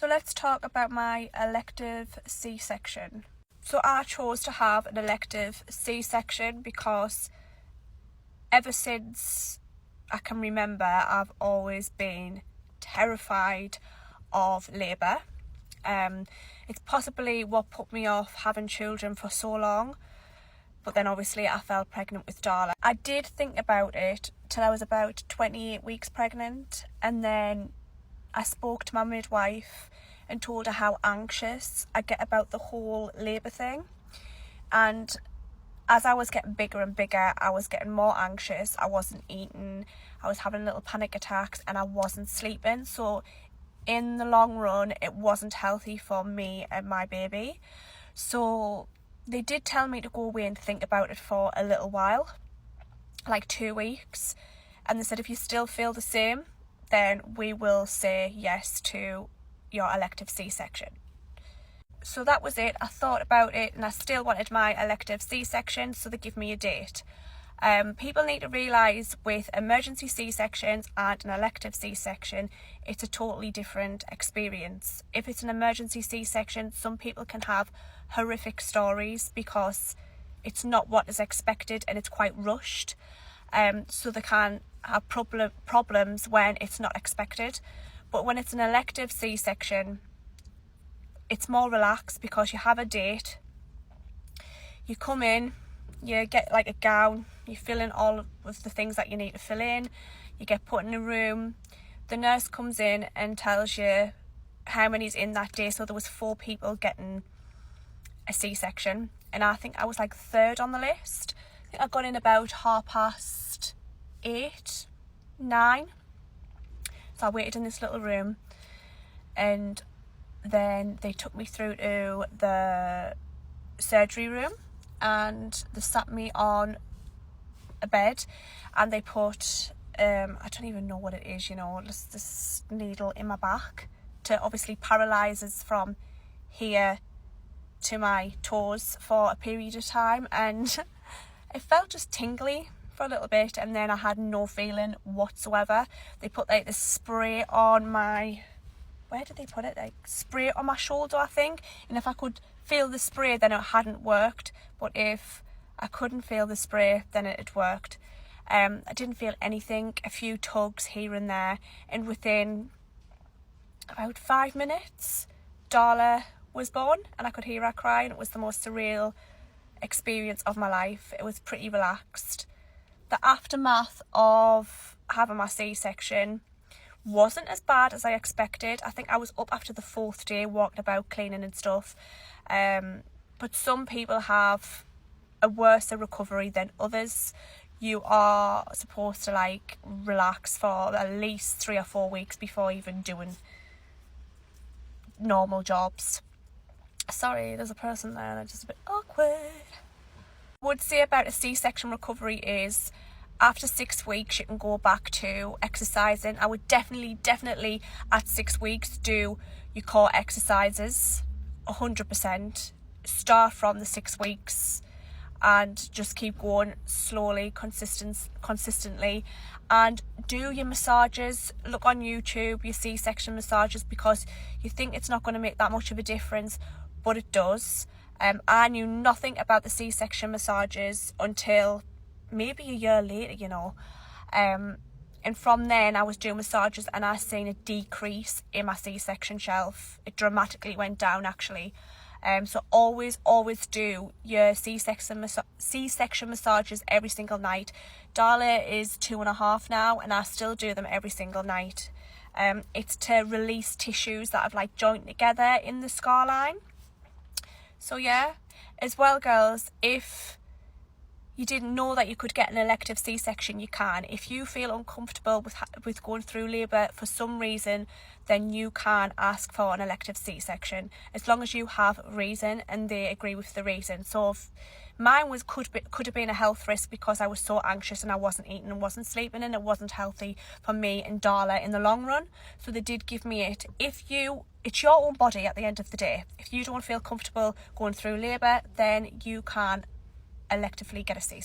So let's talk about my elective C-section. So I chose to have an elective C-section because ever since I can remember, I've always been terrified of labour. It's possibly what put me off having children for so long, but then obviously I fell pregnant with Darla. I did think about it till I was about 28 weeks pregnant, and then I spoke to my midwife and told her how anxious I get about the whole labour thing. And as I was getting bigger and bigger, I was getting more anxious. I wasn't eating, I was having little panic attacks, and I wasn't sleeping. So in the long run, it wasn't healthy for me and my baby. So they did tell me to go away and think about it for a little while, like 2 weeks. And they said, if you still feel the same, then we will say yes to your elective C-section. So that was it. I thought about it and I still wanted my elective C-section, so they give me a date. People need to realise with emergency C-sections and an elective C-section, it's a totally different experience. If it's an emergency C-section, some people can have horrific stories because it's not what is expected and it's quite rushed. So they can have problems when it's not expected. But when it's an elective C-section, it's more relaxed because you have a date. You come in, you get like a gown, you fill in all of the things that you need to fill in, you get put in a room, the nurse comes in and tells you how many's in that day. So there was 4 people getting a C-section, and I think I was like 3rd on the list. I think I got in about 8:30, 9. So I waited in this little room, and then they took me through to the surgery room and they sat me on a bed and they put, I don't even know what it is, this needle in my back to obviously paralyse us from here to my toes for a period of time. And it felt just tingly for a little bit, and then I had no feeling whatsoever. They put like the spray on my, where did they put it? Like spray on my shoulder, I think. And if I could feel the spray, then it hadn't worked. But if I couldn't feel the spray, then it had worked. I didn't feel anything, a few tugs here and there. And within about 5 minutes, Darla was born and I could hear her cry, and it was the most surreal experience of my life. It was pretty relaxed. The aftermath of having my C-section wasn't as bad as I expected. I think I was up after the 4th day, walking about, cleaning and stuff. But some people have a worse recovery than others. You are supposed to like relax for at least 3 or 4 weeks before even doing normal jobs. Sorry, there's a person there and it's just a bit awkward. I would say about a C-section recovery is after 6 weeks you can go back to exercising. I would definitely at 6 weeks do your core exercises 100%. Start from the 6 weeks and just keep going slowly, consistently, and do your massages. Look on YouTube, your C-section massages, because you think it's not going to make that much of a difference, but it does. I knew nothing about the C-section massages until maybe a year later, and from then I was doing massages and I seen a decrease in my C-section shelf. It dramatically went down actually. So always do your C-section massages every single night. Darla is 2.5 now and I still do them every single night. It's to release tissues that have like joined together in the scar line. So yeah, as well girls, if you didn't know that you could get an elective C-section, you can. If you feel uncomfortable with going through labour for some reason, then you can ask for an elective C-section, as long as you have reason and they agree with the reason. So if mine could have been a health risk because I was so anxious and I wasn't eating and wasn't sleeping, and it wasn't healthy for me and Darla in the long run. So they did give me it. It's your own body at the end of the day. If you don't feel comfortable going through labour, then you can electively get a C-section.